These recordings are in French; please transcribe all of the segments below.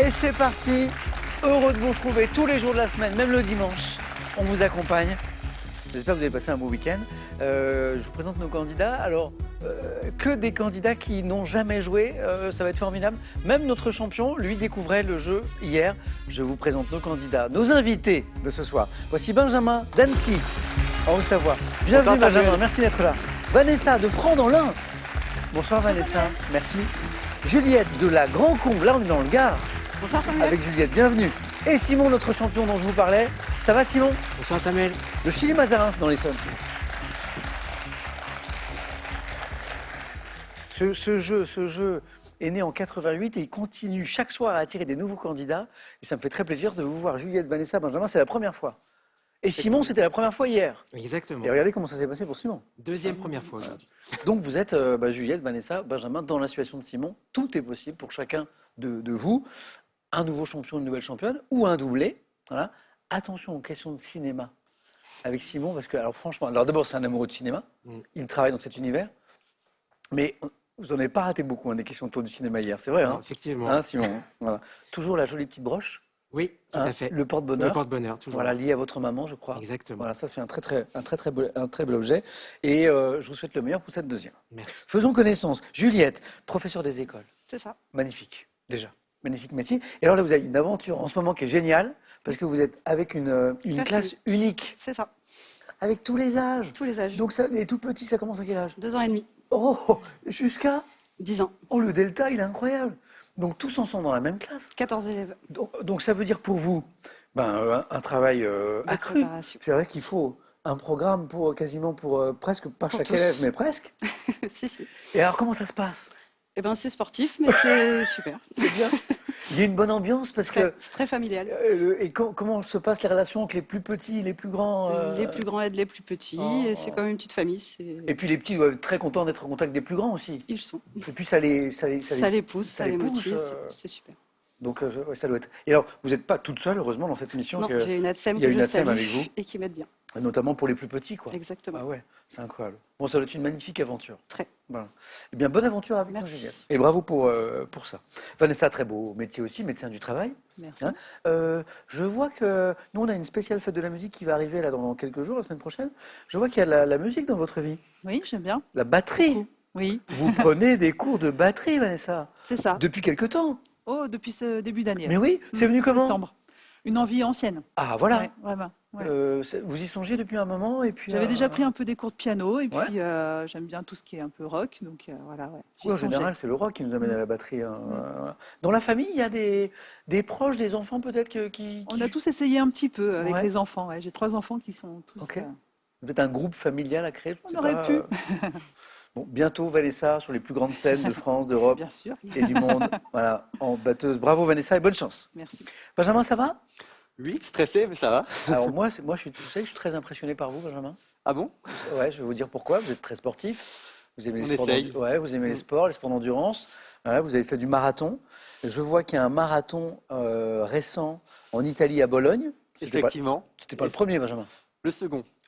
Et c'est parti. Heureux de vous retrouver tous les jours de la semaine, même le dimanche. On vous accompagne. J'espère que vous avez passé un bon week-end. Je vous présente nos candidats. Alors, que des candidats qui n'ont jamais joué. Ça va être formidable. Même notre champion, lui, découvrait le jeu hier. Je vous présente nos candidats, nos invités de ce soir. Voici Benjamin d'Annecy, en Haute-Savoie. Bienvenue Bonsoir, Benjamin, Samuel. merci d'être là. Vanessa de Franc dans l'Ain. Bonsoir Vanessa, merci. Juliette de la Grand Combe, là on est dans le Gard. Bonsoir Samuel. Avec Juliette, bienvenue. Et Simon, notre champion dont je vous parlais. Ça va Simon? Bonsoir Samuel. De Chili-Mazarins dans l'Essonne. Ce jeu est né en 88 et il continue chaque soir à attirer des nouveaux candidats. Et ça me fait très plaisir de vous voir. Juliette, Vanessa, Benjamin, c'est la première fois. Et Simon, c'était la première fois hier. Exactement. Et regardez comment ça s'est passé pour Simon. Deuxième première fois aujourd'hui. Donc vous êtes Juliette, Vanessa, Benjamin, dans la situation de Simon. Tout est possible pour chacun de vous. Un nouveau champion, une nouvelle championne ou un doublé. Voilà. Attention aux questions de cinéma avec Simon, parce que, alors franchement, alors d'abord, c'est un amoureux de cinéma. Il travaille dans cet univers. Mais vous n'en avez pas raté beaucoup, des questions autour du cinéma hier, c'est vrai, hein? Effectivement. Hein, Simon, voilà. Toujours la jolie petite broche. Oui, tout à fait. Le porte-bonheur. Le porte-bonheur, toujours. Voilà, lié à votre maman, je crois. Exactement. Voilà, ça c'est un très bel objet. Et je vous souhaite le meilleur pour cette deuxième. Merci. Faisons connaissance. Juliette, professeure des écoles. C'est ça. Magnifique, déjà. Magnifique métier. Et alors là, vous avez une aventure en ce moment qui est géniale, parce que vous êtes avec une classe unique, C'est ça. avec tous les âges. Tous les âges. Donc ça, les tout petits, ça commence à quel âge? 2 ans et demi. Oh, jusqu'à... 10 ans. Oh, le delta, il est incroyable. Donc tous ensemble dans la même classe. 14 élèves. Donc ça veut dire pour vous un travail accru. préparation. C'est vrai qu'il faut un programme pour quasiment pour presque, pas Pour chaque tous. élève, mais presque. Si, si. Et alors comment ça se passe? Eh bien, c'est sportif, mais c'est super. C'est bien. Il y a une bonne ambiance parce que... C'est très familial. Et comment se passent les relations avec les plus petits, les plus grands Les plus grands aident les plus petits, et c'est comme une petite famille. Et puis les petits doivent être très contents d'être en contact des plus grands aussi. Ils sont. Et puis ça les pousse, ça ça les les pousse, motive, c'est super. Donc ouais, ça doit être... Et alors, vous n'êtes pas toute seule, heureusement, dans cette mission. Non, j'ai une ATSEM il y a que une je ATSEM salue avec vous. et qui m'aide bien. Notamment pour les plus petits, quoi. Exactement. Ah ouais, c'est incroyable. Bon, ça doit être une magnifique aventure. Très. Voilà. Eh bien, bonne aventure avec nous, Merci. Juliette. Et bravo pour ça. Vanessa, très beau métier aussi, médecin du travail. Merci. Hein. Je vois que nous, on a une spéciale fête de la musique qui va arriver là dans quelques jours, la semaine prochaine. Je vois qu'il y a la musique dans votre vie. Oui, j'aime bien. La batterie. Oui, Vous prenez des cours de batterie, Vanessa, c'est ça. depuis quelque temps. Oh, depuis ce début d'année. Mais oui, c'est venu comment? Septembre. Une envie ancienne. Ah, voilà. Ouais, vraiment. Ouais. Vous y songez depuis un moment et puis. J'avais déjà pris un peu des cours de piano et puis Ouais. j'aime bien tout ce qui est un peu rock. Donc voilà, ouais. J'y Oui, en songeais. général, c'est le rock qui nous amène à la batterie. Hein. Voilà. Dans la famille, il y a des proches, des enfants peut-être qui On a tous essayé un petit peu avec Ouais. les enfants. Ouais. J'ai 3 enfants qui sont tous. Ok. Peut-être un groupe familial à créer. Je On sais aurait pas, pu. Bon, bientôt, Vanessa, sur les plus grandes scènes de France, d'Europe Bien sûr. et du monde. Voilà, en batteuse. Bravo, Vanessa, et bonne chance. Merci. Benjamin, ça va? Oui, stressé, mais ça va. Alors, moi, vous savez que je suis très impressionné par vous, Benjamin. Ah bon? Ouais, je vais vous dire pourquoi. Vous êtes très sportif. Vous aimez les On sports essaye. ouais, vous aimez les sports d'endurance. Voilà, vous avez fait du marathon. Je vois qu'il y a un marathon récent en Italie, à Bologne. Effectivement. C'était pas le premier, Benjamin.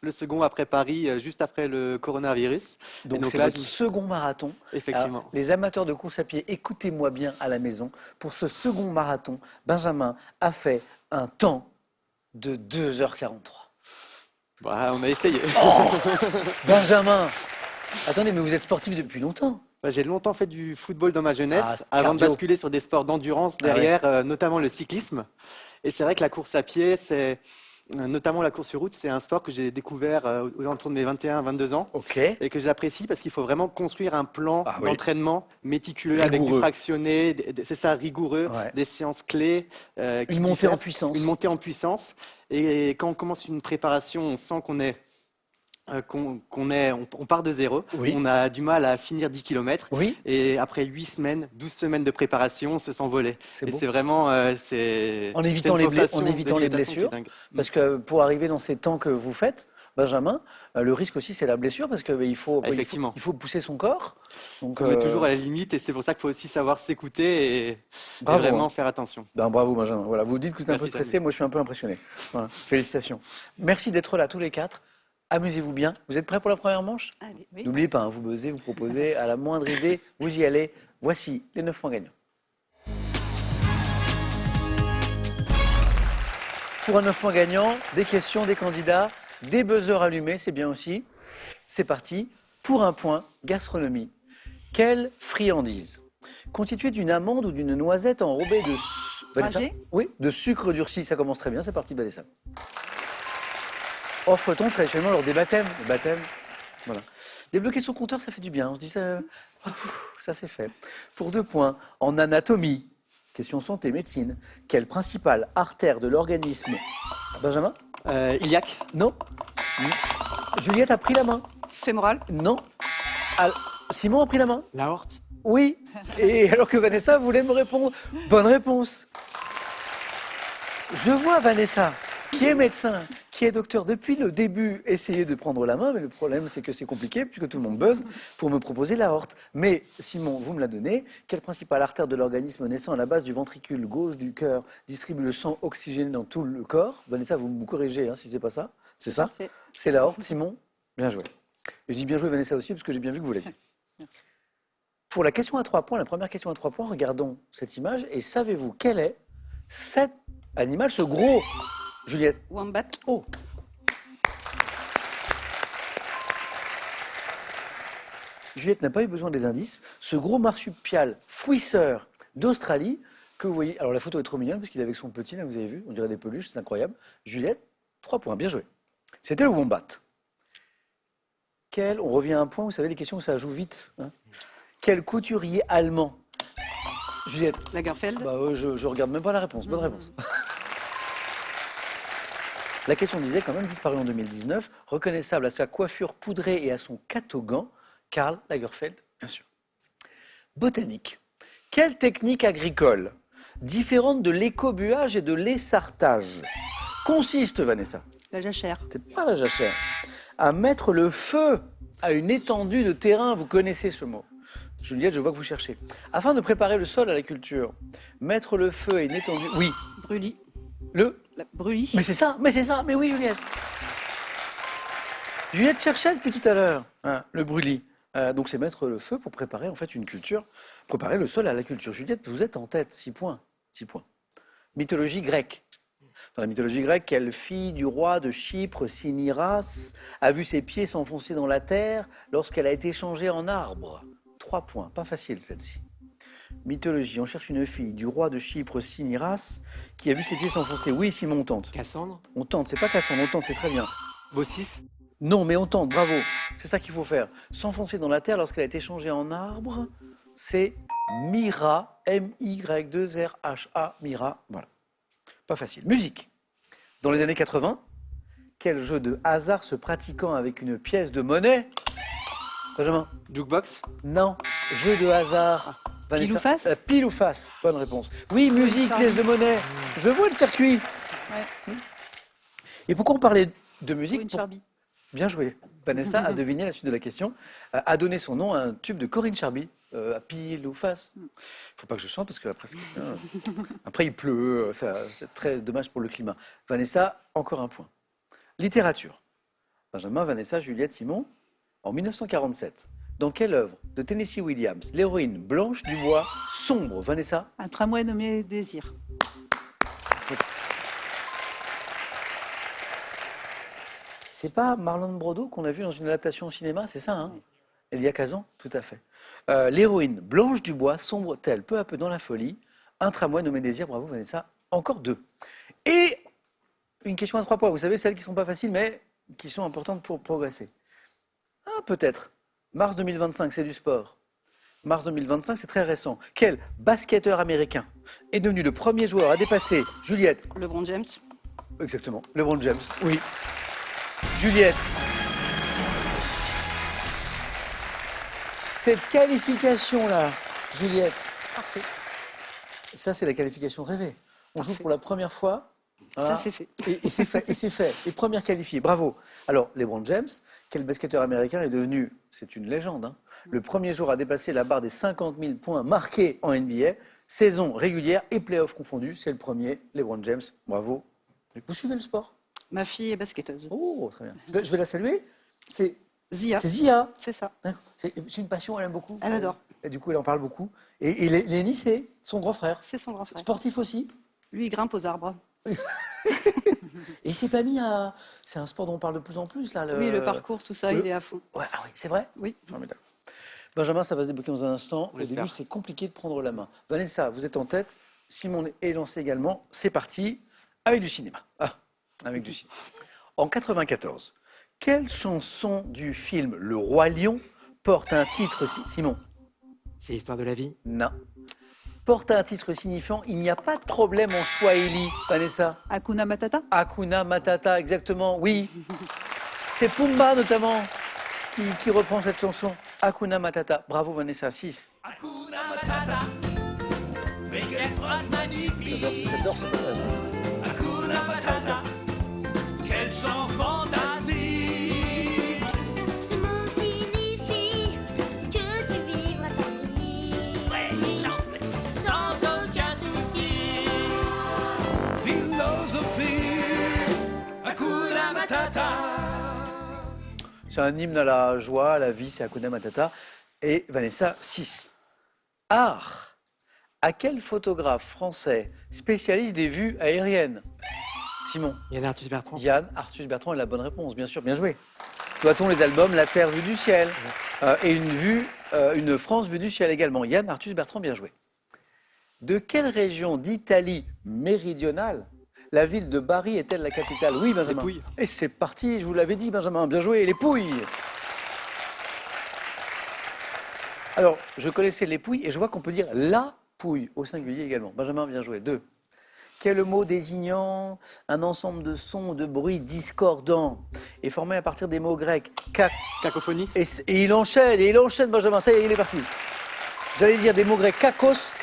Le second après Paris, juste après le coronavirus. Donc, donc c'est là, votre second marathon. Effectivement. Alors, les amateurs de course à pied, écoutez-moi bien à la maison. Pour ce second marathon, Benjamin a fait un temps de 2h43. Bah, on a essayé. Benjamin, attendez, mais vous êtes sportif depuis longtemps. Bah, j'ai longtemps fait du football dans ma jeunesse, Ah, avant de cardio. basculer sur des sports d'endurance derrière, notamment le cyclisme. Et c'est vrai que la course à pied, notamment la course sur route, c'est un sport que j'ai découvert aux alentours de mes 21-22 ans. Ok. Et que j'apprécie parce qu'il faut vraiment construire un plan Ah oui. d'entraînement méticuleux avec du Rigoureux. fractionné, c'est ça, rigoureux, Ouais. des séances clés. Une montée en puissance. Une montée en puissance. Et quand on commence une préparation, on sent on part de zéro. Oui. On a du mal à finir 10 km. Oui. Et après 8 semaines, 12 semaines de préparation, on se sent voler. C'est Et beau. c'est vraiment... c'est En évitant c'est une les sensation de les dilatation qui est blessures. dingue. Parce que pour arriver dans ces temps que vous faites, Benjamin, le risque aussi, c'est la blessure parce qu'il faut, Effectivement. il faut pousser son corps. Donc, On est toujours à la limite et c'est pour ça qu'il faut aussi savoir s'écouter et Bravo, vraiment hein. faire attention. Ben, bravo, Benjamin. Voilà, vous dites que vous êtes un peu Merci, stressé, Samuel. moi je suis un peu impressionné. Voilà. Félicitations. Merci d'être là tous les quatre. Amusez-vous bien. Vous êtes prêts pour la première manche? Allez. Oui. N'oubliez pas, hein, vous buzzez, vous proposez, à la moindre idée, vous y allez. Voici les 9 points gagnants. Pour un 9 points gagnant, des questions, des candidats, des buzzers allumés, c'est bien aussi. C'est parti. Pour un point, gastronomie. Quelle friandise, constituée d'une amande ou d'une noisette enrobée de... Vanessa? Dragée? Oui, de sucre durci. Ça commence très bien. C'est parti, Vanessa. Offre-t-on traditionnellement lors des baptêmes? Les baptêmes, voilà. Débloquer son compteur, ça fait du bien. On se dit, ça c'est fait. Pour 2 points, en anatomie, question santé, médecine, quelle principale artère de l'organisme? Benjamin? Iliaque. Non. Juliette a pris la main? Fémoral. Non. Simon a pris la main? L'aorte. Oui. Et alors que Vanessa voulait me répondre. Bonne réponse. Je vois Vanessa, qui est médecin, qui est docteur, depuis le début, essayer de prendre la main, mais le problème, c'est que c'est compliqué, puisque tout le monde buzz, pour me proposer l'aorte. Mais Simon, vous me la donnez. Quelle principale artère de l'organisme naissant à la base du ventricule gauche du cœur distribue le sang oxygéné dans tout le corps? Vanessa, vous me corrigez si c'est pas ça. C'est ça? Parfait. C'est l'aorte, Simon? Bien joué. Et je dis bien joué, Vanessa aussi, parce que j'ai bien vu que vous l'avez. Pour la question à 3 points, la première question à 3 points, regardons cette image et savez-vous quel est cet animal, ce gros, Juliette? Wombat. Oh. Juliette n'a pas eu besoin des indices. Ce gros marsupial fouisseur d'Australie que vous voyez. Alors la photo est trop mignonne parce qu'il est avec son petit, là, vous avez vu, on dirait des peluches, c'est incroyable. Juliette, 3 points, bien joué. C'était le wombat. On revient à un point, vous savez, les questions, ça joue vite. Quel couturier allemand? Juliette? Lagerfeld. Je regarde même pas la réponse. Bonne réponse. La question disait quand même disparu en 2019, reconnaissable à sa coiffure poudrée et à son catogan, Karl Lagerfeld, bien sûr. Botanique. Quelle technique agricole, différente de l'écobuage et de l'essartage, consiste, Vanessa? La jachère. C'est pas la jachère. À mettre le feu à une étendue de terrain, vous connaissez ce mot. Juliette, je vois que vous cherchez. Afin de préparer le sol à la culture, mettre le feu à une étendue... Oui. Brûlis. La brûlis. Mais c'est ça, mais oui, Juliette. Juliette cherchait depuis tout à l'heure, le brûlis. Donc c'est mettre le feu pour préparer en fait une culture, préparer le sol à la culture. Juliette, vous êtes en tête, 6 points. 6 points. Mythologie grecque. Dans la mythologie grecque, quelle fille du roi de Chypre, Cinyras, a vu ses pieds s'enfoncer dans la terre lorsqu'elle a été changée en arbre? 3 points, pas facile celle-ci. Mythologie, on cherche une fille du roi de Chypre, Cinyras, qui a vu ses pieds s'enfoncer. Oui, Simon, on tente. Cassandre. On tente, c'est pas Cassandre, on tente, c'est très bien. Baucis. Non, mais on tente, bravo. C'est ça qu'il faut faire. S'enfoncer dans la terre lorsqu'elle a été changée en arbre, c'est Mira, M-Y-2-R-H-A, Mira, voilà. Pas facile. Musique. Dans les années 80, quel jeu de hasard se pratiquant avec une pièce de monnaie? Benjamin? Jukebox. Non. Jeu de hasard. Vanessa? Pile ou face? Pile ou face. Bonne réponse. Oui, musique, pièce de monnaie. Je vois le circuit. Ouais. Et pourquoi on parlait de musique? Corinne Charby. Bien joué. Vanessa a deviné la suite de la question, a donné son nom à un tube de Corinne Charby, à pile ou face. Il ne faut pas que je chante parce qu'après après il pleut, c'est très dommage pour le climat. Vanessa, encore un point. Littérature. Benjamin, Vanessa, Juliette, Simon. En 1947, dans quelle œuvre de Tennessee Williams l'héroïne Blanche Dubois sombre? Vanessa? Un tramway nommé Désir. C'est pas Marlon Brando qu'on a vu dans une adaptation au cinéma, c'est ça, hein? Elia Kazan, tout à fait. L'héroïne Blanche Dubois sombre-t-elle peu à peu dans la folie? Un tramway nommé Désir, bravo Vanessa, encore 2. Et une question à 3 points, vous savez, celles qui ne sont pas faciles, mais qui sont importantes pour progresser. Peut-être. Mars 2025, c'est du sport. Mars 2025, c'est très récent. Quel basketteur américain est devenu le premier joueur à dépasser Juliette? LeBron James. Exactement, LeBron James, oui. Juliette. Cette qualification-là, Juliette. Parfait. Ça, c'est la qualification rêvée. On joue pour la première fois. Voilà. Ça, c'est fait. Et c'est fait, et c'est fait. Et première qualifiée, bravo. Alors, LeBron James, quel basketteur américain est devenu, c'est une légende, hein, le premier joueur à dépasser la barre des 50 000 points marqués en NBA, saison régulière et playoff confondus. C'est le premier, LeBron James, bravo. Vous suivez le sport? Ma fille est basketteuse. Oh, très bien. Je vais la saluer. C'est Zia. Zia. C'est ça. D'accord. C'est une passion, elle aime beaucoup. Elle adore. Et du coup, elle en parle beaucoup. Et Lenny, c'est son grand frère. C'est son grand frère. Sportif aussi. Lui, il grimpe aux arbres. Et il s'est pas mis à... C'est un sport dont on parle de plus en plus, là. Oui, le parcours, tout ça, le- il est à fond. Ouais, ah oui, c'est vrai? Oui. Formidable. Benjamin, ça va se débloquer dans un instant. On Au l'espère. début, c'est compliqué de prendre la main. Vanessa, vous êtes en tête. Simon est lancé également. C'est parti avec du cinéma. Ah, avec du cinéma. En 94, quelle chanson du film Le Roi Lion porte un titre... Simon? C'est l'histoire de la vie. Non. Porte un titre signifiant il n'y a pas de problème en Swahili. Vanessa? Hakuna Matata. Hakuna Matata, exactement, oui. C'est Pumba notamment qui reprend cette chanson. Hakuna Matata. Bravo Vanessa, 6. Hakuna Matata, mais quelle phrase magnifique. J'adore ce passage. Hakuna Matata, quel chant fantastique. Ce mot signifie que tu vivras ta vie. Ouais, chante sans aucun souci. Philosophie, Hakuna Matata. C'est un hymne à la joie, à la vie, c'est Hakuna Matata. Et Vanessa, 6. Art. À quel photographe français spécialiste des vues aériennes? Simon? Yann Arthus Bertrand. Yann Arthus Bertrand est la bonne réponse, bien sûr, bien joué. Doit-on les albums La Terre vue du ciel et une France vue du ciel également? Yann Arthus Bertrand, bien joué. De quelle région d'Italie méridionale la ville de Bari est-elle la capitale? Oui, Benjamin. Pouilles. Et c'est parti, je vous l'avais dit, Benjamin, bien joué, les Pouilles. Alors, je connaissais les Pouilles et je vois qu'on peut dire la Pouille au singulier également. Benjamin, bien joué. 2. Quel mot désignant un ensemble de sons ou de bruits discordants est formé à partir des mots grecs Cacophonie. et il enchaîne, Benjamin, ça y est, il est parti. J'allais dire des mots grecs kakos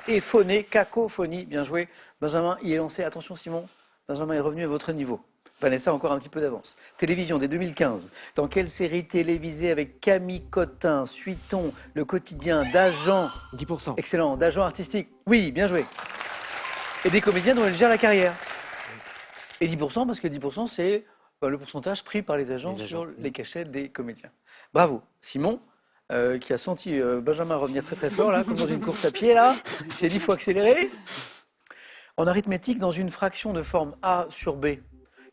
et phoné, cacophonie, bien joué. Benjamin, il est lancé, attention Simon, Benjamin est revenu à votre niveau. Vanessa, encore un petit peu d'avance. Télévision dès 2015. Dans quelle série télévisée avec Camille Cotin suit-on le quotidien d'agents 10%. excellent, d'agents artistiques? Oui, bien joué. Et des comédiens dont elle gère la carrière. Et 10%, parce que 10%, c'est le pourcentage pris par les agents sur les cachets des comédiens. Bravo. Simon, qui a senti Benjamin revenir très très fort, là, comme dans une course à pied, là. Il s'est dit, il faut accélérer. En arithmétique, dans une fraction de forme A sur B,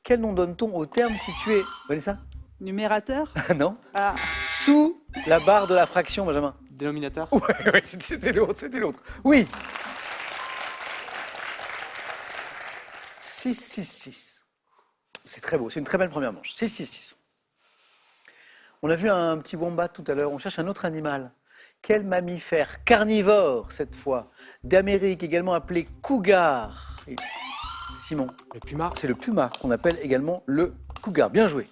quel nom donne-t-on au terme situé, vous voyez ça? Numérateur. Non. Ah, Sous la barre de la fraction, Benjamin. Dénominateur. Ouais, c'était l'autre. Oui. 6-6-6. C'est très beau, c'est une très belle première manche. 6-6-6. On a vu un petit wombat tout à l'heure, on cherche un autre animal. Quel mammifère carnivore, cette fois, d'Amérique, également appelé cougar? Et Simon, Le puma. c'est le puma qu'on appelle également le cougar. Bien joué.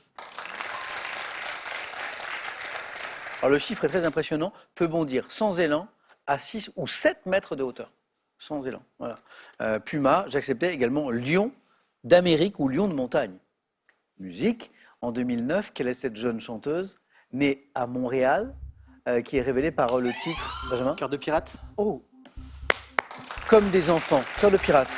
Alors le chiffre est très impressionnant, peut bondir sans élan à 6 ou 7 mètres de hauteur. Sans élan, voilà. Puma, j'acceptais également lion d'Amérique ou lion de montagne. Musique, en 2009, quelle est cette jeune chanteuse née à Montréal, qui est révélée par le titre, Benjamin? Cœur de pirate. Oh, comme des enfants, cœur de pirate.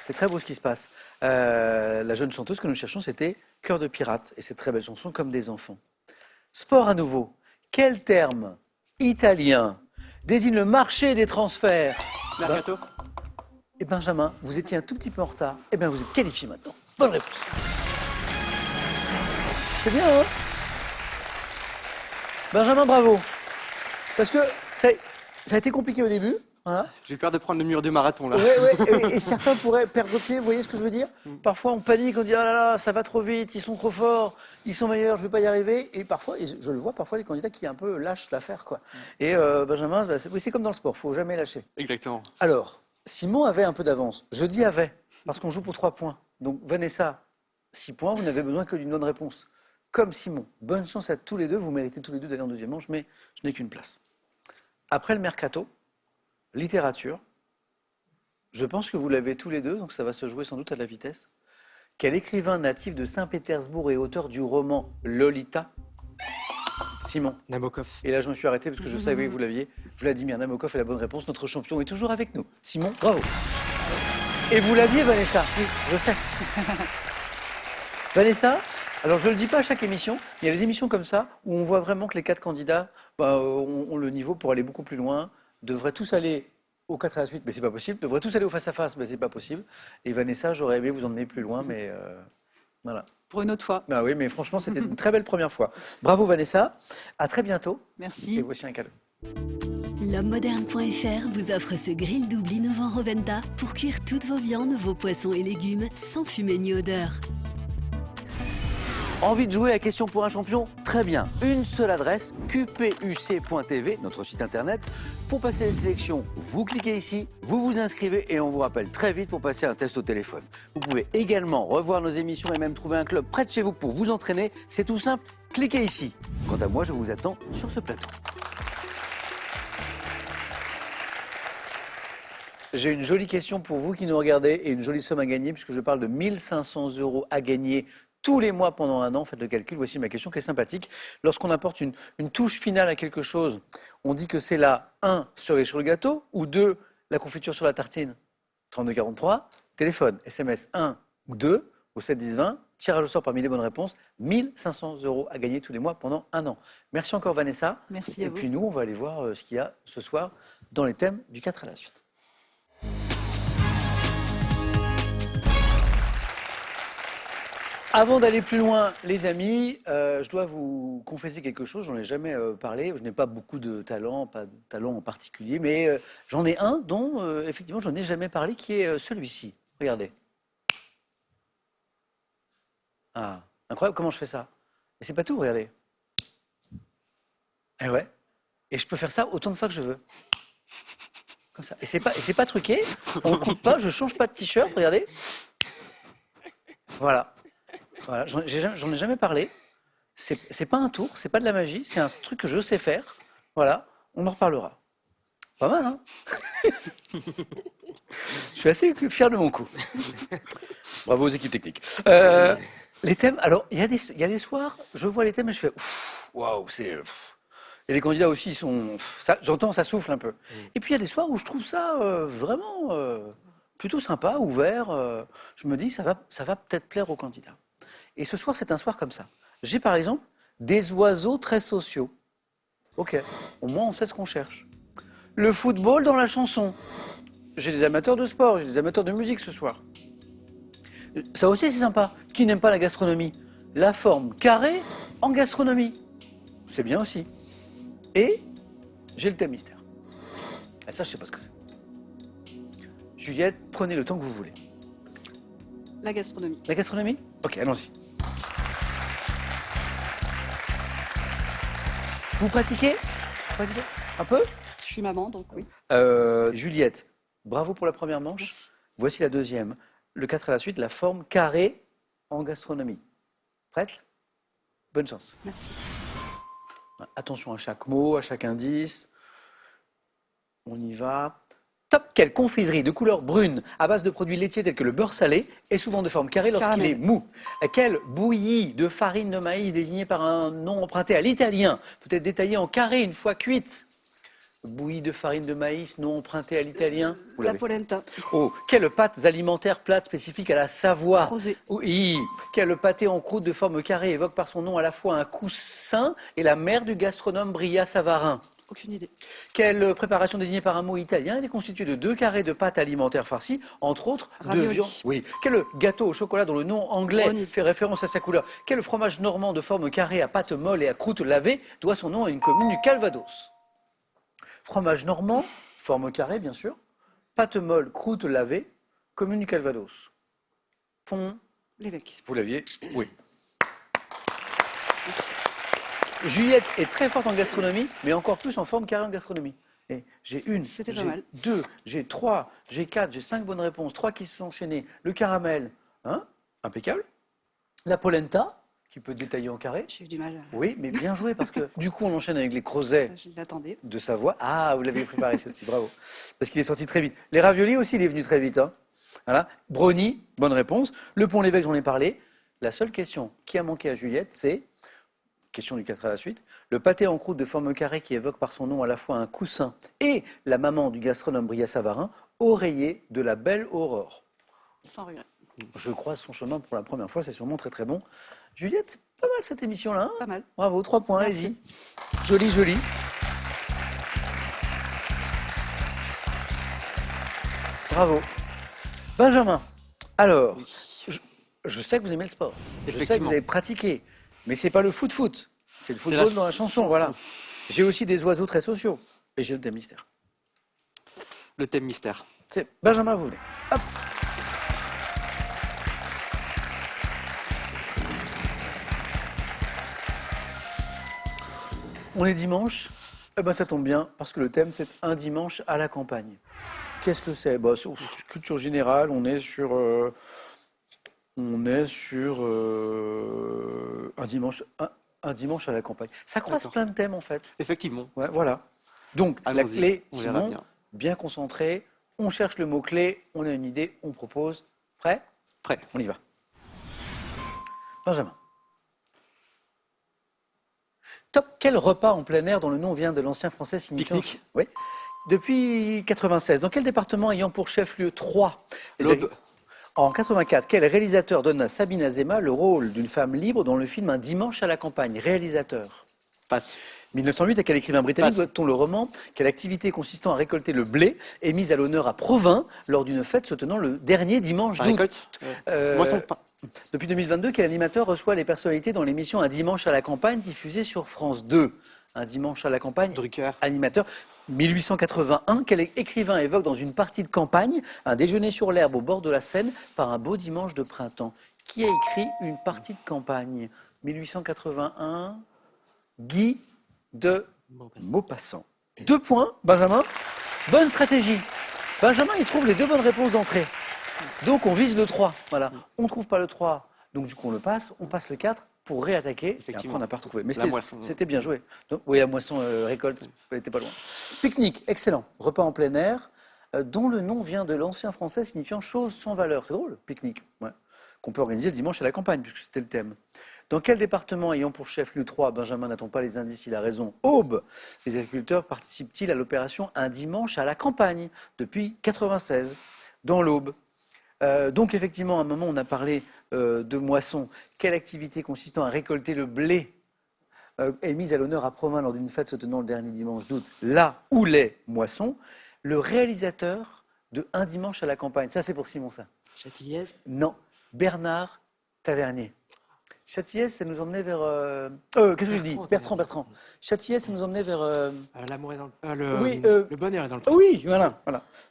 C'est très beau ce qui se passe. La jeune chanteuse que nous cherchons, c'était Cœur de pirate. Et cette très belle chanson, Comme des enfants. Sport à nouveau. Quel terme italien désigne le marché des transferts? Mercato. Et Benjamin, vous étiez un tout petit peu en retard. Eh bien, vous êtes qualifié maintenant. Bonne réponse. C'est bien, hein? Benjamin, bravo. Parce que ça a été compliqué au début. Voilà. J'ai peur de prendre le mur du marathon là. Ouais, et certains pourraient perdre pied, vous voyez ce que je veux dire? Parfois on panique, on dit ah là là, ça va trop vite, ils sont trop forts, ils sont meilleurs, je ne vais pas y arriver. Et parfois, et je le vois parfois, des candidats qui un peu lâchent l'affaire, quoi. Et Benjamin, bah, c'est comme dans le sport, il ne faut jamais lâcher. Exactement. Alors, Simon avait un peu d'avance. Je dis avait, parce qu'on joue pour 3 points. Donc Vanessa, 6 points, vous n'avez besoin que d'une bonne réponse. Comme Simon, bonne chance à tous les deux, vous méritez tous les deux d'aller en deuxième manche, mais je n'ai qu'une place. Après le mercato, littérature, je pense que vous l'avez tous les deux, donc ça va se jouer sans doute à la vitesse. Quel écrivain natif de Saint-Pétersbourg et auteur du roman Lolita? Simon. Nabokov. Et là, je me suis arrêté parce que je savais que vous l'aviez. Vladimir Nabokov est la bonne réponse. Notre champion est toujours avec nous. Simon, bravo. Et vous l'aviez, Vanessa? Oui, je sais. Vanessa, alors je ne le dis pas à chaque émission, il y a des émissions comme ça où on voit vraiment que les 4 candidats ont le niveau pour aller beaucoup plus loin, devraient tous aller au 4 à la suite, mais c'est pas possible. Devrait tous aller au face-à-face, mais c'est pas possible. Et Vanessa, j'aurais aimé vous emmener plus loin, mais voilà. Pour une autre fois. Bah oui, mais franchement, c'était une très belle première fois. Bravo Vanessa, à très bientôt. Et Merci. voici un cadeau. L'homme-moderne.fr vous offre ce grill double innovant Roventa pour cuire toutes vos viandes, vos poissons et légumes sans fumée ni odeur. Envie de jouer à Question pour un champion? Très bien. Une seule adresse, qpuc.tv, notre site internet. Pour passer les sélections, vous cliquez ici, vous vous inscrivez et on vous rappelle très vite pour passer un test au téléphone. Vous pouvez également revoir nos émissions et même trouver un club près de chez vous pour vous entraîner. C'est tout simple, cliquez ici. Quant à moi, je vous attends sur ce plateau. J'ai une jolie question pour vous qui nous regardez et une jolie somme à gagner puisque je parle de 1 500 € à gagner tous les mois pendant un an. Faites le calcul, voici ma question qui est sympathique. Lorsqu'on apporte une touche finale à quelque chose, on dit que c'est la 1 cerise sur le gâteau ou 2 la confiture sur la tartine. 3243, téléphone, SMS 1 ou 2 au 7 10 20, tirage au sort parmi les bonnes réponses, 1 500 € à gagner tous les mois pendant un an. Merci encore Vanessa. Merci à Et vous. puis nous, on va aller voir ce qu'il y a ce soir dans les thèmes du 4 à la suite. Avant d'aller plus loin, les amis, je dois vous confesser quelque chose. J'en ai jamais parlé. Je n'ai pas beaucoup de talent, pas de talent en particulier, mais j'en ai un dont, effectivement, je n'en ai jamais parlé, qui est celui-ci. Regardez. Ah, incroyable comment je fais ça. Et c'est pas tout, regardez. Eh ouais. Et je peux faire ça autant de fois que je veux. Comme ça. Et c'est pas truqué. On ne coupe pas, je change pas de t-shirt, regardez. Voilà. Voilà, j'en ai jamais parlé. C'est pas un tour, c'est pas de la magie, c'est un truc que je sais faire. Voilà, on en reparlera. Pas mal, hein? Je suis assez fier de mon coup. Bravo aux équipes techniques. Les thèmes, alors, il y a des soirs, je vois les thèmes et je fais ouf, waouh, c'est. Et les candidats aussi, ils sont. J'entends, ça souffle un peu. Et puis il y a des soirs où je trouve ça vraiment plutôt sympa, ouvert. Je me dis, ça va peut-être plaire aux candidats. Et ce soir, c'est un soir comme ça. J'ai par exemple des oiseaux très sociaux. Ok, au moins on sait ce qu'on cherche. Le football dans la chanson. J'ai des amateurs de sport, j'ai des amateurs de musique ce soir. Ça aussi, c'est sympa. Qui n'aime pas la gastronomie? La forme carrée en gastronomie. C'est bien aussi. Et j'ai le thème mystère. Et ça, je sais pas ce que c'est. Juliette, prenez le temps que vous voulez. La gastronomie. La gastronomie? Ok, allons-y. Vous pratiquez? Un peu? Je suis maman, donc oui. Juliette, bravo pour la première manche. Merci. Voici la deuxième. Le 4 à la suite, la forme carrée en gastronomie. Prête? Bonne chance. Merci. Attention à chaque mot, à chaque indice. On y va. Top! Quelle confiserie de couleur brune à base de produits laitiers tels que le beurre salé est souvent de forme carrée lorsqu'il Caramel. est mou? Quelle bouillie de farine de maïs désignée par un nom emprunté à l'italien peut être détaillée en carré une fois cuite? Bouillie de farine de maïs, nom emprunté à l'italien. Vous La l'avez. polenta. Oh, quelles pâtes alimentaires plates spécifiques à la Savoie? Rosé. Oui, quel pâté en croûte de forme carrée évoque par son nom à la fois un coussin et la mère du gastronome Bria Savarin? Aucune idée. Quelle préparation désignée par un mot italien est constituée de 2 carrés de pâte alimentaire farcie, entre autres de Ravioli. viande? Oui. Quel gâteau au chocolat dont le nom anglais Brownie. fait référence à sa couleur? Quel fromage normand de forme carrée à pâte molle et à croûte lavée doit son nom à une commune du Calvados? Fromage normand, forme carrée bien sûr, pâte molle, croûte lavée, commune du Calvados. Pont, L'évêque. vous l'aviez? Oui. Juliette est très forte en gastronomie, mais encore plus en forme carrée en gastronomie. Et j'ai une, C'était pas j'ai mal. 2, j'ai 3, j'ai 4, j'ai 5 bonnes réponses, 3 qui se sont enchaînées. Le caramel, hein, impeccable. La polenta, qui peut détailler en carré. J'ai eu du mal. Oui, mais bien joué parce que du coup on enchaîne avec les creusets Je l'attendais. de Savoie. Ah, vous l'aviez préparé celle-ci, bravo. Parce qu'il est sorti très vite. Les raviolis aussi, il est venu très vite. Hein. Voilà. Brownie, bonne réponse. Le pont-l'évêque, j'en ai parlé. La seule question qui a manqué à Juliette, c'est, question du 4 à la suite, le pâté en croûte de forme carrée qui évoque par son nom à la fois un coussin et la maman du gastronome Bria Savarin, oreiller de la belle Aurore. Sans regret. Je croise son chemin pour la première fois, c'est sûrement très très bon. Juliette, c'est pas mal cette émission-là. Hein? Pas mal. Bravo, 3 points, Merci. allez-y. Joli, joli. Bravo. Benjamin, alors, je sais que vous aimez le sport. Je sais que Effectivement. vous avez pratiqué. Mais c'est pas le foot-foot. C'est le C'est football la dans la chanson, voilà. J'ai aussi des oiseaux très sociaux. Et j'ai le thème mystère. Le thème mystère. C'est Benjamin, vous venez. Hop. On est dimanche. Eh ben ça tombe bien, parce que le thème, c'est un dimanche à la campagne. Qu'est-ce que c'est? Bah, c'est culture générale, on est sur un dimanche à la campagne. Ça croise D'accord. plein de thèmes, en fait. Effectivement. Ouais, voilà. Donc, la Allons-y, clé, on verra Simon, bien. bien concentré, on cherche le mot-clé, on a une idée, on propose. Prêt? Prêt. On y va. Benjamin. Top, quel repas en plein air dont le nom vient de l'ancien français signifiant... Pique-nique. Oui. Depuis 96, dans quel département ayant pour chef-lieu Troyes? L'Aube. En 84, quel réalisateur donne à Sabine Azéma le rôle d'une femme libre dans le film Un dimanche à la campagne? Réalisateur. Passe. 1908, à quel écrivain britannique Passe. doit-on le roman? Quelle activité consistant à récolter le blé est mise à l'honneur à Provins lors d'une fête se tenant le dernier dimanche La d'août? récolte. Euh, Moisson. Pas. Depuis 2022, quel animateur reçoit les personnalités dans l'émission Un dimanche à la campagne diffusée sur France 2? Un dimanche à la campagne, Drucker. animateur. 1881, quel écrivain évoque dans une partie de campagne un déjeuner sur l'herbe au bord de la Seine par un beau dimanche de printemps? Qui a écrit une partie de campagne? 1881, Guy de Maupassant. 2 points, Benjamin. Bonne stratégie. Benjamin, il trouve les 2 bonnes réponses d'entrée. Donc on vise le 3. Voilà. On ne trouve pas le 3, donc du coup on passe le 4 pour réattaquer. Et après Effectivement. on n'a pas retrouvé. Mais La moisson. c'était bien joué. Donc, oui, la moisson récolte, elle n'était pas loin. Pique-nique, excellent. Repas en plein air, dont le nom vient de l'ancien français signifiant chose sans valeur. C'est drôle, pique-nique. Ouais. Qu'on peut organiser le dimanche à la campagne, puisque c'était le thème. Dans quel département ayant pour chef-lieu 3, Benjamin, n'a-t-on pas les indices? Il a raison. Aube. Les agriculteurs participent-ils à l'opération Un dimanche à la campagne depuis 96, dans l'Aube? Donc effectivement, à un moment, on a parlé de moisson. Quelle activité consistant à récolter le blé est mise à l'honneur à Provins lors d'une fête se tenant le dernier dimanche d'août? Là où les moissons. Le réalisateur de Un dimanche à la campagne. Ça, c'est pour Simon, ça. Châtilliez. Non, Bernard Tavernier. Châtilliez, ça nous emmenait vers... qu'est-ce que je dis? Bertrand. Châtilliez, ça nous emmenait vers... L'amour est dans le... Oui, le bonheur est dans le... Oui, voilà.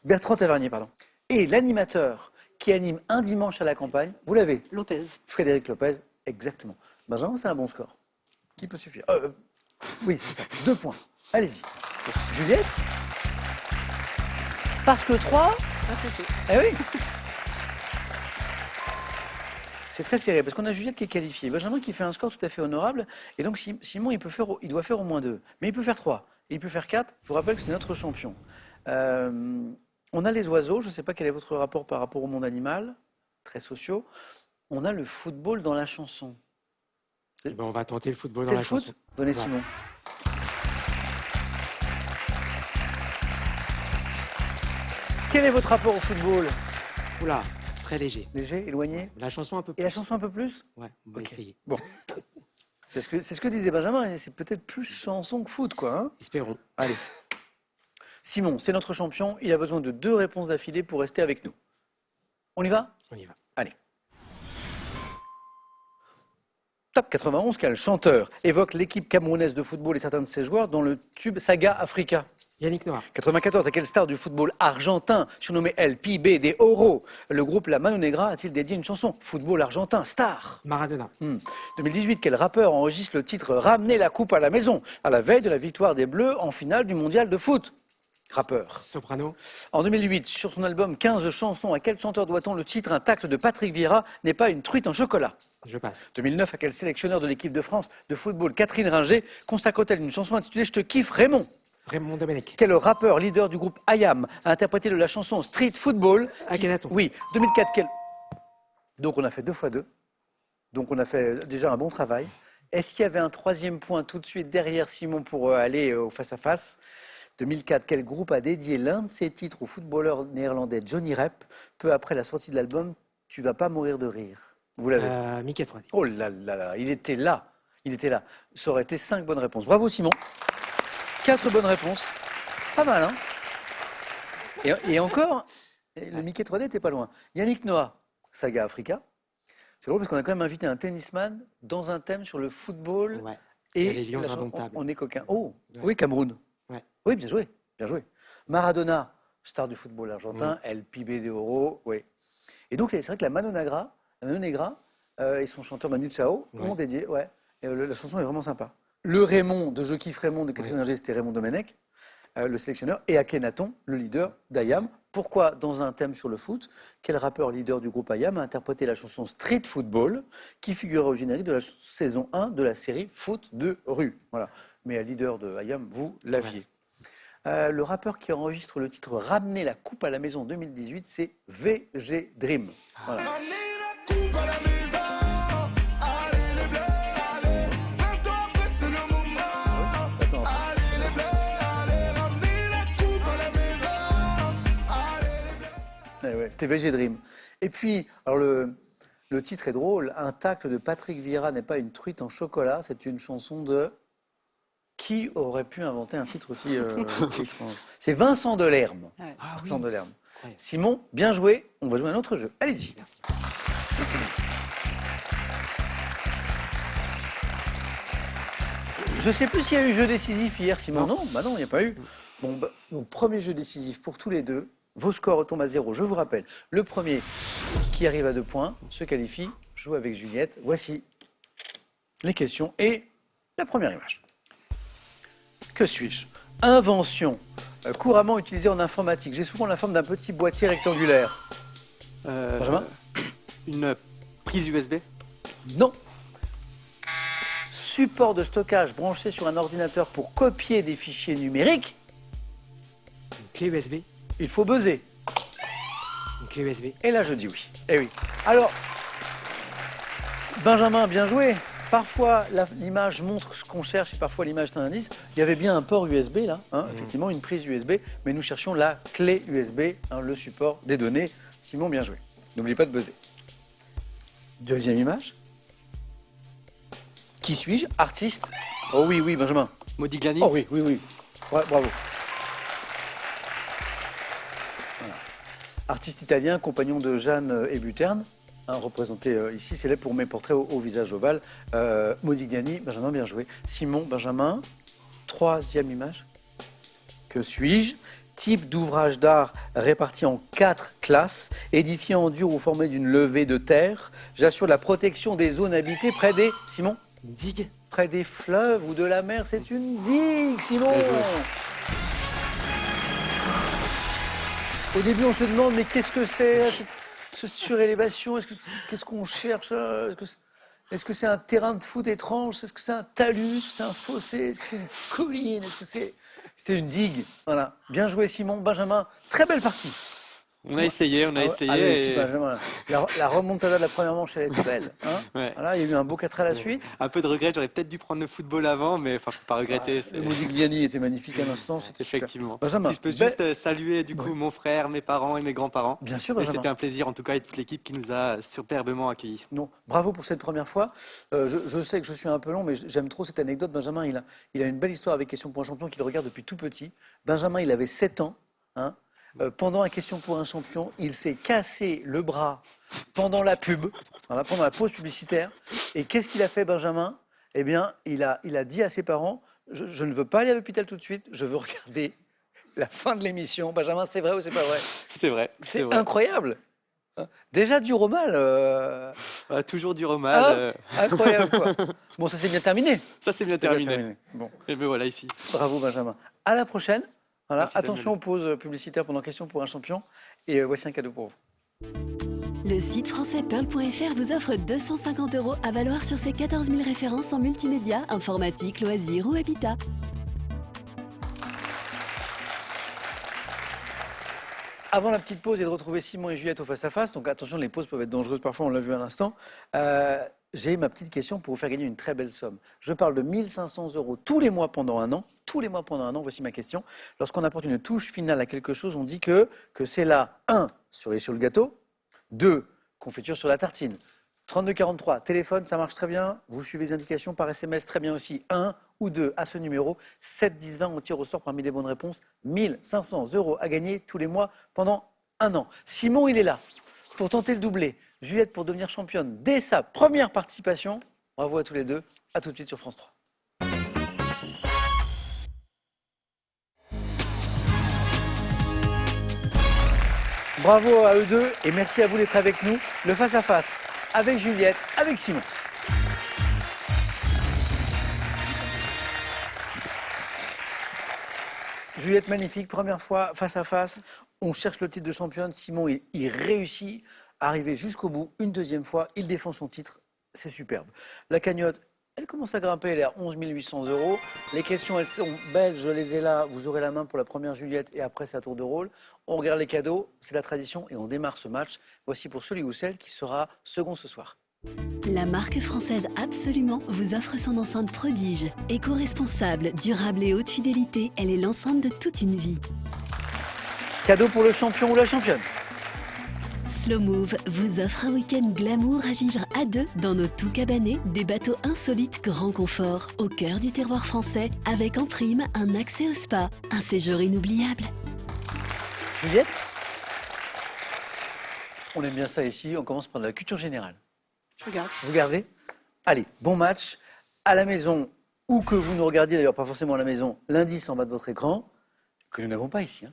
Bertrand Tavernier, pardon. Et l'animateur qui anime Un dimanche à la campagne, vous l'avez? Lopez. Frédéric Lopez, exactement. Benjamin, c'est un bon score. Qui peut suffire? Oui, c'est ça. 2 points. Allez-y. Juliette? Parce que 3? Eh oui. C'est très serré, parce qu'on a Juliette qui est qualifiée. Benjamin qui fait un score tout à fait honorable. Et donc Simon, il doit faire au moins 2. Mais il peut faire 3. Et il peut faire 4. Je vous rappelle que c'est notre champion. On a les oiseaux. Je ne sais pas quel est votre rapport par rapport au monde animal. Très sociaux. On a le football dans la chanson. Eh ben, on va tenter le football C'est dans le la foot? chanson. Venez, Ouais. Simon. Quel est votre rapport au football? Oula, très léger. Léger, éloigné? La chanson un peu Et plus. la chanson un peu plus? Ouais, on va Ok. essayer. Bon. C'est ce que disait Benjamin, et c'est peut-être plus chanson que foot, quoi. Hein. Espérons. Allez. Simon, c'est notre champion, il a besoin de 2 réponses d'affilée pour rester avec nous. On y va? On y va. Allez. Top 91, quel chanteur évoque l'équipe camerounaise de football et certains de ses joueurs dans le tube Saga Africa? Yannick Noir. 94, à quelle star du football argentin, surnommé El Pibe de Oro, le groupe La Mano Negra a-t-il dédié une chanson? Football argentin, star. Maradona. 2018, quel rappeur enregistre le titre Ramener la coupe à la maison, à la veille de la victoire des Bleus en finale du mondial de foot? Rappeur. Soprano. En 2008, sur son album 15 chansons, à quel chanteur doit-on le titre Un tacle de Patrick Vieira n'est pas une truite en chocolat? Je passe. 2009, à quel sélectionneur de l'équipe de France de football Catherine Ringer consacre-t-elle une chanson intitulée Je te kiffe Raymond? Raymond Domenech. Quel rappeur, leader du groupe IAM, a interprété de la chanson Street Football? Akhenaton. Oui, 2004, quel... Donc on a fait 2 fois 2. Donc on a fait déjà un bon travail. Est-ce qu'il y avait un 3e point tout de suite derrière Simon pour aller au face-à-face? 2004, quel groupe a dédié l'un de ses titres au footballeur néerlandais Johnny Rep, peu après la sortie de l'album Tu vas pas mourir de rire? Vous l'avez? Mickey 3D. Oh là là là, il était là. Ça aurait été 5 bonnes réponses. Bravo Simon. 4 bonnes réponses. Pas mal, hein? Et encore, Et le Mickey 3D n'était pas loin. Yannick Noah, Saga Africa. C'est drôle parce qu'on a quand même invité un tennisman dans un thème sur le football Ouais. et les lions la chanson, indomptables. on est coquin. Oh, Ouais. oui, Cameroun. Ouais. Oui, bien joué, bien joué. Maradona, star du football argentin, El Pibe de Oro, oui. Et donc, c'est vrai que la Mano Negra et son chanteur Manu Chao ont Ouais. dédié, ouais. Et, la chanson est vraiment sympa. Le Raymond de Je kiffe Raymond de Catherine Ringer, c'était Raymond Domenech, le sélectionneur, et Akhenaton, le leader d'Ayam. Pourquoi, dans un thème sur le foot, quel rappeur leader du groupe Ayam a interprété la chanson Street Football, qui figurait au générique de la saison 1 de la série Foot de rue. Voilà. Mais leader de Ayam, vous l'aviez. Le rappeur qui enregistre le titre Ramener la coupe à la maison en 2018, c'est VG Dream. Voilà. Attends. Ouais, c'était VG Dream. Et puis, alors le titre est drôle. Un tacle de Patrick Vieira n'est pas une truite en chocolat. C'est une chanson de... Qui aurait pu inventer un titre aussi étrange? C'est Vincent Delerme. Ah ouais. Ah oui. Vincent Delerme. Ouais. Simon, bien joué. On va jouer à un autre jeu. Allez-y. Je ne sais plus s'il y a eu jeu décisif hier, Simon. Non, bah non, il n'y a pas eu. Bon, donc, premier jeu décisif pour tous les deux. Vos scores retombent à 0. Je vous rappelle, le premier qui arrive à 2 points se qualifie, joue avec Juliette. Voici les questions et la première image. Que suis-je? Invention couramment utilisée en informatique. J'ai souvent la forme d'un petit boîtier rectangulaire. Benjamin? Une prise USB. Non. Support de stockage branché sur un ordinateur pour copier des fichiers numériques. Une clé USB. Il faut buzzer. Une clé USB. Et là, je dis oui. Eh oui. Alors, Benjamin, bien joué. Parfois, l'image montre ce qu'on cherche et parfois l'image est un indice. Il y avait bien un port USB là, hein, effectivement, une prise USB, mais nous cherchions la clé USB, hein, le support des données. Simon, bien joué. N'oublie pas de buzzer. Deuxième image. Qui suis-je? Artiste? Oh oui, oui, Benjamin. Modigliani. Oh oui, oui, oui. Ouais, bravo. Voilà. Artiste italien, compagnon de Jeanne Hébuterne, hein, représenté ici, célèbre pour mes portraits au visage ovale. Modigliani, Benjamin, bien joué. Simon, Benjamin, troisième image. Que suis-je? Type d'ouvrage d'art réparti en 4 classes, édifié en dur ou formé d'une levée de terre. J'assure la protection des zones habitées près des... Simon? Une digue. Près des fleuves ou de la mer, c'est une digue, Simon. Au début, on se demande, mais qu'est-ce que c'est, cette surélévation? Qu'est-ce qu'on cherche? Est-ce que c'est un terrain de foot étrange? Est-ce que c'est un talus? Est-ce que c'est un fossé? Est-ce que c'est une colline? Est-ce que c'est... C'était une digue. Voilà. Bien joué, Simon. Benjamin, très belle partie. On a essayé, on a essayé. Ah oui, et- c'est Benjamin. La remontada de la première manche, elle était belle. Hein, Ouais. voilà, il y a eu un beau 4 à la suite. Un peu de regret, j'aurais peut-être dû prendre le football avant, mais enfin, faut pas regretter. Le Modigliani était magnifique à l'instant, c'était super. Effectivement. Benjamin, Si je peux juste saluer du coup mon frère, mes parents et mes grands-parents. bien sûr, Et Benjamin. c'était un plaisir en tout cas et toute l'équipe qui nous a superbement accueillis. Non, bravo pour cette première fois. Je sais que je suis un peu long, mais j'aime trop cette anecdote. Benjamin, il a une belle histoire avec Question pour un champion qu'il regarde depuis tout petit. Benjamin, il avait 7 ans. Hein. Pendant un Question pour un champion, il s'est cassé le bras pendant la pub, voilà, pendant la pause publicitaire. Et qu'est-ce qu'il a fait, Benjamin? Eh bien, il a dit à ses parents, je ne veux pas aller à l'hôpital tout de suite, je veux regarder la fin de l'émission. Benjamin, c'est vrai ou c'est pas vrai? C'est vrai. C'est vrai. incroyable. Déjà dur au mal. Toujours dur au mal. Ah, incroyable, quoi. Bon, ça s'est bien terminé. Ça c'est bien C'est bien terminé. Bon, Et me voilà ici. bravo, Benjamin. À la prochaine. Voilà. Merci, Attention Samuel. aux pauses publicitaires pendant Question pour un champion. Et voici un cadeau pour vous. Le site français pearl.fr vous offre 250 € à valoir sur ses 14 000 références en multimédia, informatique, loisirs ou habitat. Avant la petite pause et de retrouver Simon et Juliette au face-à-face, donc attention, les pauses peuvent être dangereuses parfois, on l'a vu à l'instant, j'ai ma petite question pour vous faire gagner une très belle somme. Je parle de 1 500 € tous les mois pendant un an. Tous les mois pendant un an, voici ma question. Lorsqu'on apporte une touche finale à quelque chose, on dit que c'est la 1, cerise sur le gâteau, 2, confiture sur la tartine. 3243, téléphone, ça marche très bien. Vous suivez les indications par SMS, très bien aussi. 1 ou 2 à ce numéro. 7 10 20, on tire au sort parmi les bonnes réponses. 1 500 € à gagner tous les mois pendant 1 an. Simon, il est là pour tenter le doublé. Juliette pour devenir championne dès sa première participation. Bravo à tous les deux. À tout de suite sur France 3. Bravo à eux deux et merci à vous d'être avec nous. Le face-à-face avec Juliette, avec Simon. Juliette, magnifique, première fois face-à-face. On cherche le titre de championne. Simon, il réussit à arriver jusqu'au bout. Une deuxième fois, il défend son titre. C'est superbe. La cagnotte, elle commence à grimper, elle est à 11 800 €. Les questions, elles sont belles, je les ai là. Vous aurez la main pour la première Juliette et après c'est à tour de rôle. On regarde les cadeaux, c'est la tradition et on démarre ce match. Voici pour celui ou celle qui sera second ce soir. La marque française Absolument vous offre son enceinte prodige. Éco-responsable, durable et haute fidélité, elle est l'enceinte de toute une vie. Cadeau pour le champion ou la championne. Slow Move vous offre un week-end glamour à vivre à deux dans nos tout cabanés, des bateaux insolites grand confort, au cœur du terroir français, avec en prime un accès au spa, un séjour inoubliable. Juliette, on aime bien ça ici, on commence par de la culture générale. Je regarde. Vous regardez? Allez, bon match. À la maison, ou que vous nous regardiez, d'ailleurs pas forcément à la maison, l'indice en bas de votre écran, que nous n'avons pas ici.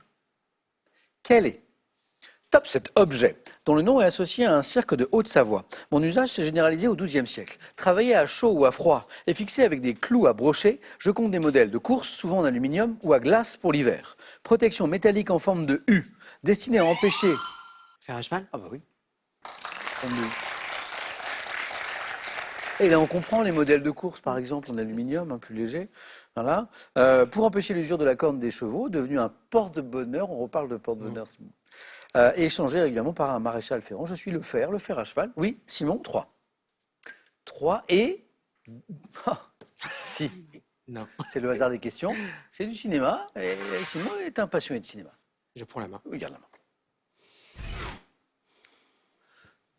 Quel est Top, cet objet, dont le nom est associé à un cirque de Haute-Savoie. Mon usage s'est généralisé au XIIe siècle. Travaillé à chaud ou à froid et fixé avec des clous à brocher, je compte des modèles de course, souvent en aluminium ou à glace pour l'hiver. Protection métallique en forme de U, destinée à empêcher... Fer à cheval? Ah bah oui. Forme de U. Et là, on comprend les modèles de course, par exemple, en aluminium, plus léger. Voilà. Pour empêcher l'usure de la corne des chevaux, devenu un porte-bonheur, on reparle de porte-bonheur, Simon. Et échangé régulièrement par un maréchal ferrant. Je suis le fer à cheval. Oui, Simon, 3. 3 et... si, Non. c'est le hasard des questions. C'est du cinéma et Simon est un passionné de cinéma. Je prends la main. Oui, garde la main.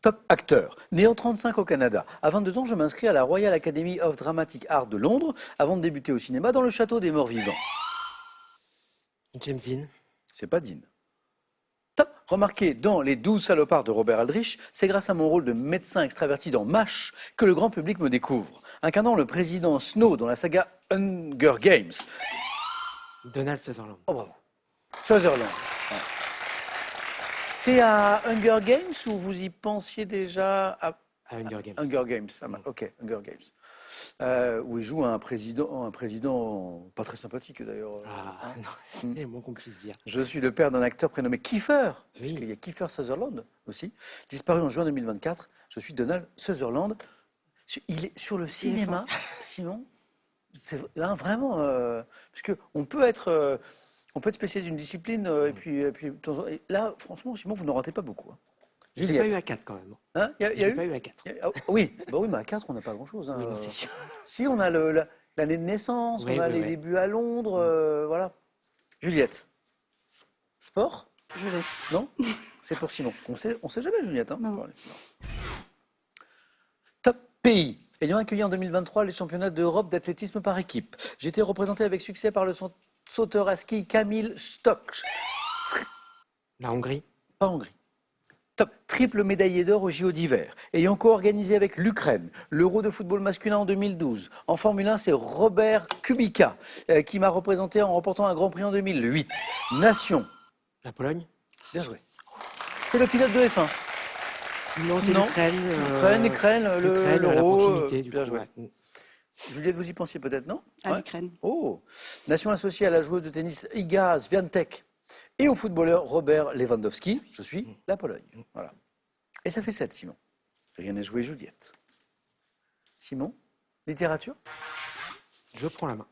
Top acteur. Né en 1935 au Canada. À 22 ans, je m'inscris à la Royal Academy of Dramatic Art de Londres avant de débuter au cinéma dans le Château des Morts Vivants. James Dean. C'est pas Dean. Top. Remarqué dans Les 12 salopards de Robert Aldrich, c'est grâce à mon rôle de médecin extraverti dans MASH que le grand public me découvre. Incarnant le président Snow dans la saga Hunger Games. Donald Sutherland. Oh bravo. Sutherland. Ouais. C'est à Hunger Games ou vous y pensiez déjà à Hunger Games. Hunger Games, ça marche. Ok, Hunger Games. Où il joue un président pas très sympathique d'ailleurs. Ah, non, c'est le moins qu'on puisse dire. Je suis le père d'un acteur prénommé Kiefer, Oui. parce qu'il y a Kiefer Sutherland aussi, disparu en juin 2024. Je suis Donald Sutherland. Il est sur le cinéma, Simon. C'est là vraiment, parce que on peut être spécialiste d'une discipline et puis de temps en temps- et là, franchement, Simon, vous n'en ratez pas beaucoup. Hein. Je l'ai pas eu à 4 quand même. Hein, y a Je l'ai eu pas eu à 4. Oui, bah oui, mais à 4, on n'a pas grand-chose. Hein. Oui, non, c'est sûr. Si, on a l'année de naissance, Oui, on a oui, les oui. débuts à Londres, voilà. Juliette, sport? Je laisse. Non? C'est pour Simon. On sait jamais, Juliette. Hein. Non. Bon, allez, non. Top pays. Ayant accueilli en 2023 les championnats d'Europe d'athlétisme par équipe, j'ai été représenté avec succès par le sauteur à ski Kamil Stoch. La Hongrie. Pas Hongrie. Top. Triple médaillé d'or au JO d'hiver. Ayant co-organisé avec l'Ukraine l'Euro de football masculin en 2012. En Formule 1, c'est Robert Kubica qui m'a représenté en remportant un Grand Prix en 2008. Nation. La Pologne. Bien joué. C'est le pilote de F1. Non, c'est Non. l'Ukraine. L'Ukraine, la l'Euro. proximité, du Bien coup. joué. Ouais. Juliette, vous y pensiez peut-être, non? À Ouais. l'Ukraine. Oh. Nation associée à la joueuse de tennis Iga Swiatek et au footballeur Robert Lewandowski. Je suis la Pologne. Voilà. Et ça fait 7, Simon. Rien n'est joué, Juliette. Simon, littérature? Je prends la main.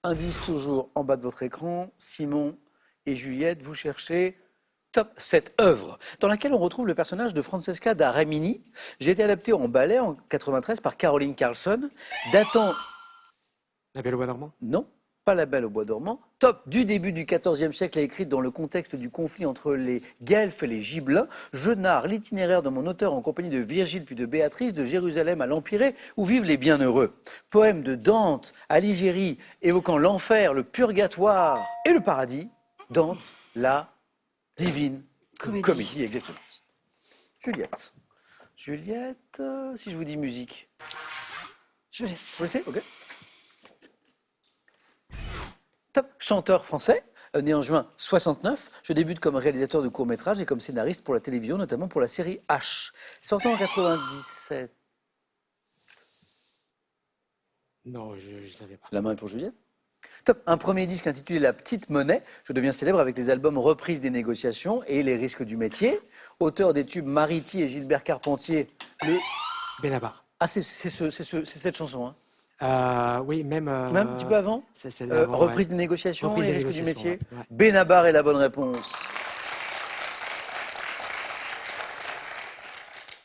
Indice toujours en bas de votre écran. Simon et Juliette, vous cherchez top 7 œuvres dans laquelle on retrouve le personnage de Francesca da Rimini. J'ai été adapté en ballet en 93 par Caroline Carlson, datant... La Belle au bois dormant. Non, pas La Belle au bois dormant. Top du début du XIVe siècle, écrite dans le contexte du conflit entre les Guelfes et les Gibelins. Je narre l'itinéraire de mon auteur en compagnie de Virgile puis de Béatrice, de Jérusalem à l'Empyrée, où vivent les bienheureux. Poème de Dante à l'Igérie, évoquant l'enfer, le purgatoire et le paradis. Dante, la divine Comédie. Comédie, exactement. Juliette. Juliette, si je vous dis musique. Je laisse. Vous laissez? Ok. Top. Chanteur français, né en juin 69. Je débute comme réalisateur de courts-métrages et comme scénariste pour la télévision, notamment pour la série H. Sortant en 97. Non, je ne savais pas. La main est pour Juliette. Top. Un premier disque intitulé La Petite Monnaie. Je deviens célèbre avec les albums Reprises des négociations et Les risques du métier. Auteur des tubes Mariti et Gilbert Carpentier. Benabar. Ah, c'est cette chanson, hein. Oui, même. Même un petit peu avant. C'est celle d'avant, Reprise ouais. des négociations Reprise et des risques du métier. négociations, ouais. Benabar est la bonne réponse.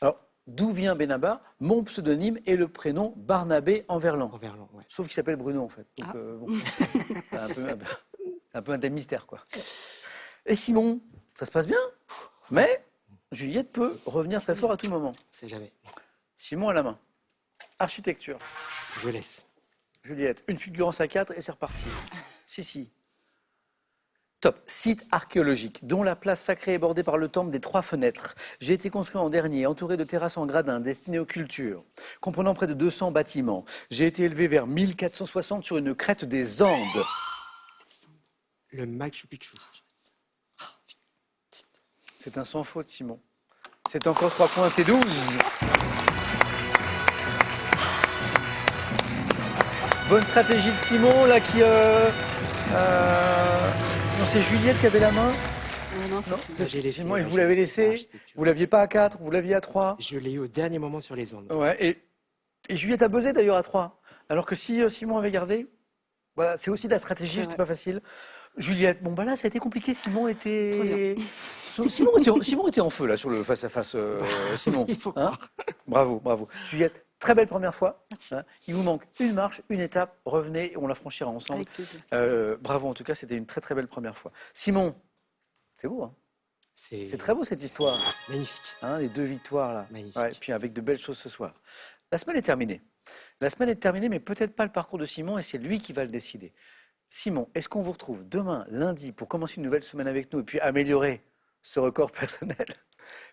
Alors, d'où vient Benabar? Mon pseudonyme est le prénom Barnabé Enverland. En verlan, ouais. Sauf qu'il s'appelle Bruno, en fait. Donc, Ah. bon, c'est un peu un thème mystère, quoi. Et Simon, ça se passe bien, mais Juliette peut revenir très fort à tout moment. C'est jamais. Simon à la main. Architecture. Je laisse. Juliette, une fulgurance à 4 et c'est reparti. Si. Top. Site archéologique, dont la place sacrée est bordée par le temple des 3 fenêtres. J'ai été construit en dernier, entouré de terrasses en gradin destinées aux cultures, comprenant près de 200 bâtiments. J'ai été élevé vers 1460 sur une crête des Andes. Le Machu Picchu. C'est un sans faute, Simon. C'est encore 3 points, c'est 12. Bonne stratégie de Simon, là, qui... Non, c'est Juliette qui avait la main. Non, c'est Non, Simon. c'est J'ai laissé, Simon, et moi, vous j'ai l'avez laissé laissé. l'architecture. Vous l'aviez pas à 4, vous l'aviez à 3. Je l'ai eu au dernier moment sur les ondes. Ouais, et Juliette a buzzé d'ailleurs à 3. Alors que si Simon avait gardé, voilà, c'est aussi de la stratégie, C'est c'était vrai. pas facile. Juliette, bon bah là ça a été compliqué, Simon Trop était... bien. Simon était en feu là sur le face-à-face, Simon. il faut Hein bravo. Juliette, très belle première fois. Merci. Hein. Il vous manque une marche, une étape, revenez et on la franchira ensemble. Avec plaisir. Bravo, en tout cas c'était une très très belle première fois. Simon, c'est beau, hein, c'est très beau cette histoire. Magnifique. Hein, les 2 victoires là. Magnifique. Ouais, et puis avec de belles choses ce soir. La semaine est terminée. La semaine est terminée, mais peut-être pas le parcours de Simon, et c'est lui qui va le décider. Simon, est-ce qu'on vous retrouve demain, lundi, pour commencer une nouvelle semaine avec nous et puis améliorer ce record personnel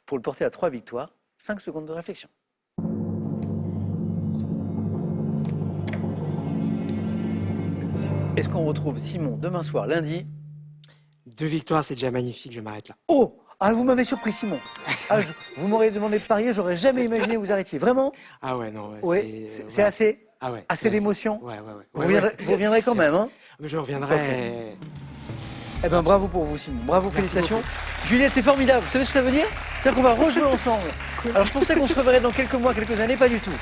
pour le porter à 3 victoires? 5 secondes de réflexion. Est-ce qu'on retrouve Simon demain soir, lundi? 2 victoires, c'est déjà magnifique, je m'arrête là. Oh! Ah, vous m'avez surpris, Simon. Vous m'auriez demandé de parier, j'aurais jamais imaginé que vous arrêtiez. Vraiment? Ah ouais, non. Oui, c'est voilà. assez, Ah ouais. assez d'émotion. Ouais. Vous reviendrez quand même, hein? Mais je reviendrai. Eh bien, bravo pour vous, Simon. Bravo, Merci félicitations. Juliette, c'est formidable. Vous savez ce que ça veut dire? C'est-à-dire qu'on va rejouer ensemble. Alors, je pensais qu'on se reverrait dans quelques mois, quelques années, pas du tout.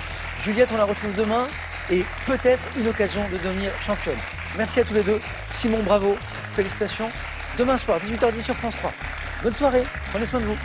Juliette, on la retrouve demain et peut-être une occasion de devenir championne. Merci à tous les deux. Simon, bravo. Félicitations. Demain soir, 18h10 sur France 3. Bonne soirée. Prenez soin de vous.